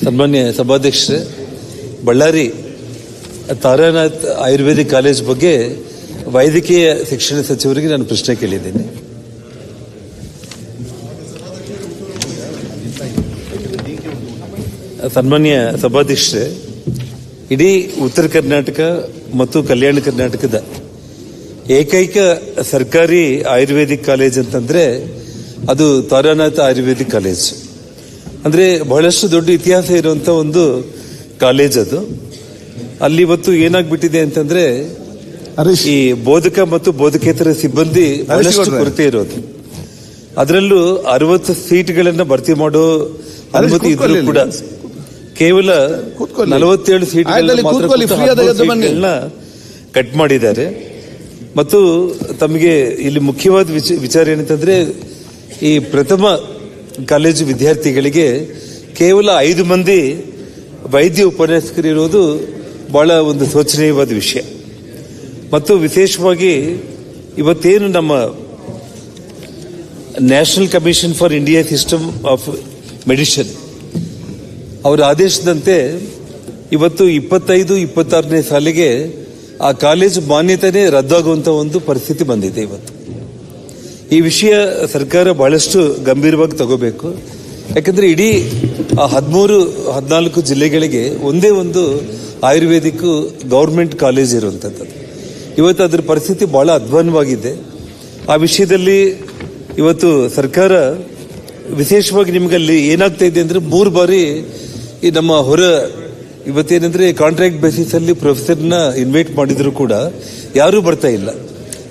ಸನ್ಮಾನ್ಯ ಸಭಾಧ್ಯಕ್ಷರೇ, ಬಳ್ಳಾರಿ ತಾರಾನಾಥ್ ಆಯುರ್ವೇದಿಕ್ ಕಾಲೇಜ್ ಬಗ್ಗೆ ವೈದ್ಯಕೀಯ ಶಿಕ್ಷಣ ಸಚಿವರಿಗೆ ನಾನು ಪ್ರಶ್ನೆ ಕೇಳಿದ್ದೀನಿ. ಸನ್ಮಾನ್ಯ ಸಭಾಧ್ಯಕ್ಷರೇ, ಇಡೀ ಉತ್ತರ ಕರ್ನಾಟಕ ಮತ್ತು ಕಲ್ಯಾಣ ಕರ್ನಾಟಕದ ಏಕೈಕ ಸರ್ಕಾರಿ ಆಯುರ್ವೇದಿಕ್ ಕಾಲೇಜ್ ಅಂತಂದ್ರೆ ಅದು ತಾರಾನಾಥ್ ಆಯುರ್ವೇದಿಕ್ ಕಾಲೇಜ್. ಅಂದ್ರೆ ಬಹಳಷ್ಟು ದೊಡ್ಡ ಇತಿಹಾಸ ಇರುವಂತ ಒಂದು ಕಾಲೇಜ್ ಅದು. ಅಲ್ಲಿ ಇವತ್ತು ಏನಾಗ್ಬಿಟ್ಟಿದೆ ಅಂತಂದ್ರೆ ಈ ಬೋಧಕ ಮತ್ತು ಬೋಧಕೇತರ ಸಿಬ್ಬಂದಿ ಬಹಳಷ್ಟು ಕೊರತೆ ಇರೋದು. ಅದರಲ್ಲೂ 60 ಸೀಟ್ಗಳನ್ನ ಭರ್ತಿ ಮಾಡೋ ಅನುಮತಿ ಇದ್ರೂ ಕೂಡ ಕೇವಲ 47 ಸೀಟ್ಗಳನ್ನ ಕಟ್ ಮಾಡಿದ್ದಾರೆ. ಮತ್ತು ತಮಗೆ ಇಲ್ಲಿ ಮುಖ್ಯವಾದ ವಿಚಾರ ಏನಂತಂದ್ರೆ, ಈ ಪ್ರಥಮ ಕಾಲೇಜು ವಿದ್ಯಾರ್ಥಿಗಳಿಗೆ ಕೇವಲ 5 ಮಂದಿ ವೈದ್ಯ ಉಪನ್ಯಾಸಕರಿರೋದು ಬಹಳ ಒಂದು ಶೋಚನೀಯವಾದ ವಿಷಯ. ಮತ್ತು ವಿಶೇಷವಾಗಿ ಇವತ್ತೇನು ನಮ್ಮ national commission for India system of medicine ಅವರ ಆದೇಶದಂತೆ ಇವತ್ತು 25-26ನೇ ಸಾಲಿಗೆ ಆ ಕಾಲೇಜು ಮಾನ್ಯತೆನೇ ರದ್ದಾಗುವಂತ ಒಂದು ಪರಿಸ್ಥಿತಿ ಬಂದಿದೆ. ಇವತ್ತು ಈ ವಿಷಯ ಸರ್ಕಾರ ಬಹಳಷ್ಟು ಗಂಭೀರವಾಗಿ ತಗೋಬೇಕು. ಯಾಕಂದ್ರೆ ಇಡೀ ಆ 13-14 ಜಿಲ್ಲೆಗಳಿಗೆ ಒಂದೇ ಒಂದು ಆಯುರ್ವೇದಿಕ್ ಗೌರ್ಮೆಂಟ್ ಕಾಲೇಜ್ ಇರುವಂತದ್ದು. ಇವತ್ತು ಅದರ ಪರಿಸ್ಥಿತಿ ಬಹಳ ಅಧ್ವಾನವಾಗಿದೆ. ಆ ವಿಷಯದಲ್ಲಿ ಇವತ್ತು ಸರ್ಕಾರ ವಿಶೇಷವಾಗಿ ನಿಮಗಲ್ಲಿ ಏನಾಗ್ತಾ ಇದೆ ಅಂದ್ರೆ 3 ಬಾರಿ ಈ ನಮ್ಮ ಇವತ್ತೇನಂದ್ರೆ ಕಾಂಟ್ರಾಕ್ಟ್ ಬೇಸಿಸ್ ಅಲ್ಲಿ ಪ್ರೊಫೆಸರ್ನ ಇನ್ವೈಟ್ ಮಾಡಿದ್ರು ಕೂಡ ಯಾರೂ ಬರ್ತಾ ಇಲ್ಲ.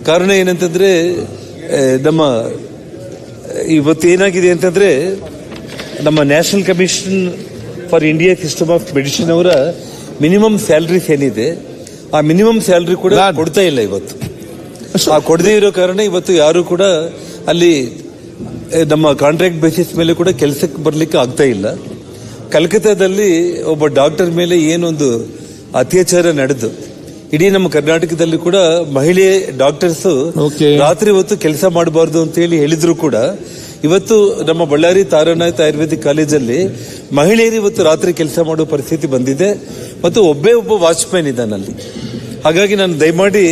ಕಾರಣ ಏನಂತಂದ್ರೆ ನಮ್ಮ ಇವತ್ತೇನಾಗಿದೆ ಅಂತಂದ್ರೆ ನಮ್ಮ national commission for India system of medicine ಅವರ ಮಿನಿಮಮ್ ಸ್ಯಾಲರೀಸ್ ಏನಿದೆ ಆ ಮಿನಿಮಮ್ ಸ್ಯಾಲರಿ ಕೂಡ ಕೊಡ್ತಾ ಇಲ್ಲ. ಇವತ್ತು ಆ ಕೊಡದೇ ಇರೋ ಕಾರಣ ಇವತ್ತು ಯಾರು ಕೂಡ ಅಲ್ಲಿ ನಮ್ಮ ಕಾಂಟ್ರಾಕ್ಟ್ ಬೇಸಿಸ್ ಮೇಲೆ ಕೂಡ ಕೆಲಸಕ್ಕೆ ಬರ್ಲಿಕ್ಕೆ ಆಗ್ತಾ ಇಲ್ಲ. ಕಲ್ಕತ್ತಾದಲ್ಲಿ ಒಬ್ಬ ಡಾಕ್ಟರ್ ಮೇಲೆ ಏನೊಂದು ಅತ್ಯಾಚಾರ ನಡೆದು ಇಡೀ ನಮ್ಮ ಕರ್ನಾಟಕದಲ್ಲಿ ಕೂಡ ಮಹಿಳೆ ಡಾಕ್ಟರ್ಸ್ ರಾತ್ರಿ ಹೊತ್ತು ಕೆಲಸ ಮಾಡಬಾರ್ದು ಅಂತ ಹೇಳಿದ್ರು ಕೂಡ ಇವತ್ತು ನಮ್ಮ ಬಳ್ಳಾರಿ ತಾರಾನಾಥ್ ಆಯುರ್ವೇದಿಕ್ ಕಾಲೇಜಲ್ಲಿ ಮಹಿಳೆಯರು ಇವತ್ತು ರಾತ್ರಿ ಕೆಲಸ ಮಾಡೋ ಪರಿಸ್ಥಿತಿ ಬಂದಿದೆ. ಮತ್ತು ಒಬ್ಬ ವಾಚ್ಮ್ಯಾನ್ ಇದ್ದಾನಲ್ಲಿ. ಹಾಗಾಗಿ ನಾನು ದಯಮಾಡಿ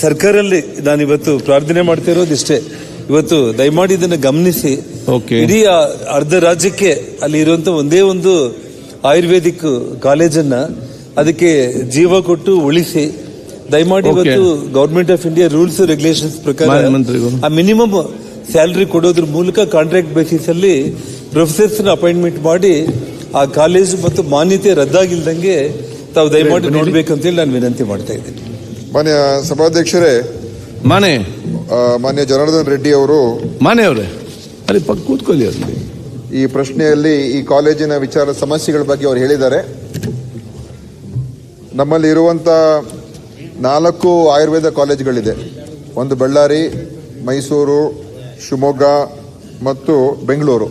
ಸರ್ಕಾರಲ್ಲಿ ನಾನು ಇವತ್ತು ಪ್ರಾರ್ಥನೆ ಮಾಡ್ತಾ ಇರೋದು ಇಷ್ಟೇ, ಇವತ್ತು ದಯಮಾಡಿ ಇದನ್ನು ಗಮನಿಸಿ ಇಡೀ ಅರ್ಧ ರಾಜ್ಯಕ್ಕೆ ಅಲ್ಲಿ ಇರುವಂತ ಒಂದೇ ಒಂದು ಆಯುರ್ವೇದಿಕ್ ಕಾಲೇಜನ್ನ ಅದಕ್ಕೆ ಜೀವ ಕೊಟ್ಟು ಉಳಿಸಿ ದಯಮಾಡಿ ಇವತ್ತು government of India rules regulations ಪ್ರಕಾರ ಆ ಮಿನಿಮಮ್ ಸ್ಯಾಲರಿ ಕೊಡೋದ್ರ ಮೂಲಕ ಕಾಂಟ್ರಾಕ್ಟ್ ಬೇಸಿಸ್ ಅಲ್ಲಿ ಪ್ರೊಫೆಸರ್ಸ್ ಅಪಾಯಿಂಟ್ಮೆಂಟ್ ಮಾಡಿ ಆ ಕಾಲೇಜು ಮತ್ತು ಮಾನ್ಯತೆ ರದ್ದಾಗಿಲ್ದಂಗೆ ತಾವು ದಯಮಾಡಿ ನೋಡ್ಬೇಕಂತೇಳಿ ನಾನು ವಿನಂತಿ ಮಾಡ್ತಾ ಇದ್ದೀನಿ. ಮಾನ್ಯ ಸಭಾಧ್ಯಕ್ಷರೇ, ಮಾನ್ಯ ಜನಾರ್ದನ್ ರೆಡ್ಡಿ ಅವರು ಅಲ್ಲಿ ಪಕ್ಕ ಕೂತ್ಕೊಳ್ಳಿ. ಈ ಪ್ರಶ್ನೆಯಲ್ಲಿ ಈ ಕಾಲೇಜಿನ ಸಮಸ್ಯೆಗಳ ಬಗ್ಗೆ ಅವರು ಹೇಳಿದ್ದಾರೆ. ನಮ್ಮಲ್ಲಿ ಇರುವಂತ 4 ಆಯುರ್ವೇದ ಕಾಲೇಜುಗಳಿದೆ. ಒಂದು ಬಳ್ಳಾರಿ, ಮೈಸೂರು, ಶಿವಮೊಗ್ಗ ಮತ್ತು ಬೆಂಗಳೂರು.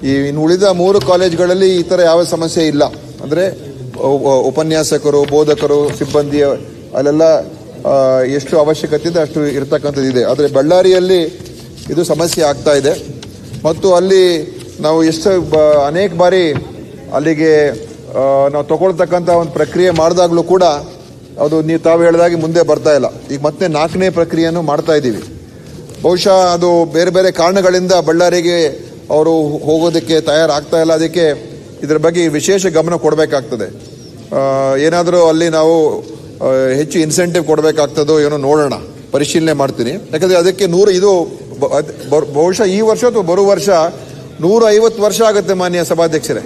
ಈ ಇನ್ನು ಉಳಿದ 3 ಕಾಲೇಜುಗಳಲ್ಲಿ ಈ ತರ ಯಾವ ಸಮಸ್ಯೆ ಇಲ್ಲ. ಅಂದ್ರೆ ಉಪನ್ಯಾಸಕರು, ಬೋಧಕರು, ಸಿಬ್ಬಂದಿ ಅಲ್ಲೆಲ್ಲ ಎಷ್ಟು ಅವಶ್ಯಕತೆ ಇದೆ ಅಷ್ಟು ಇರತಕ್ಕಂಥದ್ದಿದೆ. ಆದರೆ ಬಳ್ಳಾರಿಯಲ್ಲಿ ಇದು ಸಮಸ್ಯೆ ಆಗ್ತಾ ಇದೆ. ಮತ್ತು ಅಲ್ಲಿ ನಾವು ಅನೇಕ ಬಾರಿ ಅಲ್ಲಿಗೆ ನಾವು ತಗೊಳ್ತಕ್ಕಂಥ ಒಂದು ಪ್ರಕ್ರಿಯೆ ಮಾಡಿದಾಗಲೂ ಕೂಡ ಅದು ತಾವು ಹೇಳಿದಾಗೆ ಮುಂದೆ ಬರ್ತಾ ಇಲ್ಲ. ಈಗ ಮತ್ತೆ 4ನೇ ಪ್ರಕ್ರಿಯೆಯನ್ನು ಮಾಡ್ತಾ ಇದ್ದೀವಿ. ಬಹುಶಃ ಅದು ಬೇರೆ ಬೇರೆ ಕಾರಣಗಳಿಂದ ಬಳ್ಳಾರಿಗೆ ಅವರು ಹೋಗೋದಕ್ಕೆ ತಯಾರಾಗ್ತಾ ಇಲ್ಲ. ಅದಕ್ಕೆ ಇದರ ಬಗ್ಗೆ ವಿಶೇಷ ಗಮನ ಕೊಡಬೇಕಾಗ್ತದೆ. ಏನಾದರೂ ಅಲ್ಲಿ ನಾವು ಹೆಚ್ಚು ಇನ್ಸೆಂಟಿವ್ ಕೊಡಬೇಕಾಗ್ತದೋ ಏನೋ ನೋಡೋಣ, ಪರಿಶೀಲನೆ ಮಾಡ್ತೀನಿ. ಯಾಕಂದ್ರೆ ಅದಕ್ಕೆ ಇದು ಬಹುಶಃ ಈ ವರ್ಷ ಅಥವಾ ಬರುವ ವರ್ಷ 150 ವರ್ಷ ಆಗುತ್ತೆ ಮಾನ್ಯ ಸಭಾಧ್ಯಕ್ಷರೇ.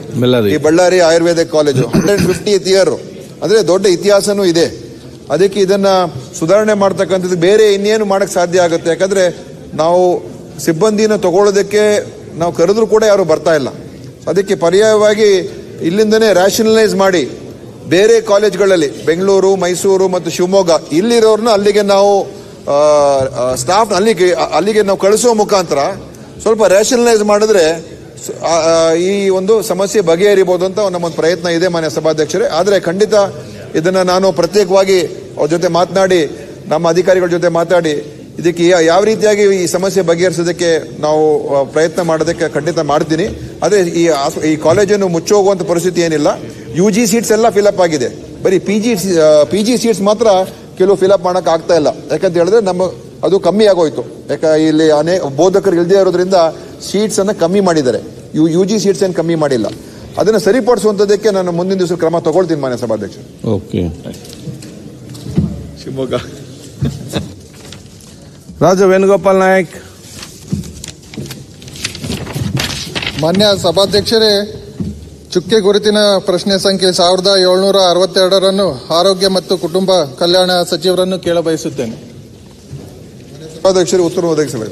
ಈ Ballari Ayurvedic college 150th year ಅಂದ್ರೆ ದೊಡ್ಡ ಇತಿಹಾಸನೂ ಇದೆ. ಅದಕ್ಕೆ ಇದನ್ನ ಸುಧಾರಣೆ ಮಾಡ್ತಕ್ಕಂಥದ್ದು ಬೇರೆ ಇನ್ನೇನು ಮಾಡಕ್ ಸಾಧ್ಯ ಆಗುತ್ತೆ. ಯಾಕಂದ್ರೆ ನಾವು ಸಿಬ್ಬಂದಿನ ತಗೊಳ್ಳೋದಕ್ಕೆ ನಾವು ಕರೆದ್ರೂ ಕೂಡ ಯಾರು ಬರ್ತಾ ಇಲ್ಲ. ಅದಕ್ಕೆ ಪರ್ಯಾಯವಾಗಿ ಇಲ್ಲಿಂದನೇ ರ್ಯಾಷನಲೈಸ್ ಮಾಡಿ ಬೇರೆ ಕಾಲೇಜ್ಗಳಲ್ಲಿ ಬೆಂಗಳೂರು, ಮೈಸೂರು ಮತ್ತು ಶಿವಮೊಗ್ಗ ಇಲ್ಲಿರೋರ್ನ ಅಲ್ಲಿಗೆ ನಾವು ಸ್ಟಾಫ್ ಅಲ್ಲಿಗೆ ನಾವು ಕಳಿಸುವ ಮುಖಾಂತರ ಸ್ವಲ್ಪ ರ್ಯಾಷನಲೈಸ್ ಮಾಡಿದ್ರೆ ಈ ಒಂದು ಸಮಸ್ಯೆ ಬಗೆಹರಿಬಹುದು ಅಂತ ನಮ್ಮೊಂದು ಪ್ರಯತ್ನ ಇದೆ ಮಾನ್ಯ ಸಭಾಧ್ಯಕ್ಷರೇ. ಆದರೆ ಖಂಡಿತ ಇದನ್ನ ನಾನು ಪ್ರತ್ಯೇಕವಾಗಿ ಅವ್ರ ಜೊತೆ ಮಾತನಾಡಿ, ನಮ್ಮ ಅಧಿಕಾರಿಗಳ ಜೊತೆ ಮಾತಾಡಿ ಇದಕ್ಕೆ ಯಾವ ರೀತಿಯಾಗಿ ಈ ಸಮಸ್ಯೆ ಬಗೆಹರಿಸೋದಕ್ಕೆ ನಾವು ಪ್ರಯತ್ನ ಮಾಡೋದಕ್ಕೆ ಖಂಡಿತ ಮಾಡ್ತೀನಿ. ಅದೇ ಈ ಕಾಲೇಜನ್ನು ಮುಚ್ಚೋಗುವಂತ ಪರಿಸ್ಥಿತಿ ಏನಿಲ್ಲ. UG ಸೀಟ್ಸ್ ಎಲ್ಲ ಫಿಲಪ್ ಆಗಿದೆ. ಬರೀ PG ಸೀಟ್ಸ್ ಮಾತ್ರ ಕೆಲವು ಫಿಲಪ್ ಮಾಡಕ್ ಆಗ್ತಾ ಇಲ್ಲ. ಯಾಕಂತ ಹೇಳಿದ್ರೆ ಅದು ಕಮ್ಮಿ ಆಗೋಯ್ತು. ಇಲ್ಲಿ ಬೋಧಕರು ಇಲ್ಲದೆ ಇರೋದ್ರಿಂದ ಸೀಟ್ಸ್ ಅನ್ನ ಕಮ್ಮಿ ಮಾಡಿದ್ದಾರೆ. UG ಸೀಟ್ಸ್ ಏನು ಕಮ್ಮಿ ಮಾಡಿಲ್ಲ. ಅದನ್ನ ಸರಿಪಡಿಸುವಂತದಕ್ಕೆ ನಾನು ಮುಂದಿನ ದಿವಸ ಕ್ರಮ ತಗೊಳ್ತೀನಿ ಮಾನ್ಯ ಸಭಾಧ್ಯಕ್ಷ. ಓಕೆ. ಶಿವಮೊಗ್ಗ ರಾಜ ವೇಣುಗೋಪಾಲ್ ನಾಯಕ್. ಮಾನ್ಯ ಸಭಾಧ್ಯಕ್ಷರೇ, ಚುಕ್ಕೆ ಗುರುತಿನ ಪ್ರಶ್ನೆ ಸಂಖ್ಯೆ 1762 ಆರೋಗ್ಯ ಮತ್ತು ಕುಟುಂಬ ಕಲ್ಯಾಣ ಸಚಿವರನ್ನು ಕೇಳಬಯಸುತ್ತೇನೆ. ಸಭಾಧ್ಯಕ್ಷರಿಗೆ ಉತ್ತರ ಒದಗಿಸಬೇಕು.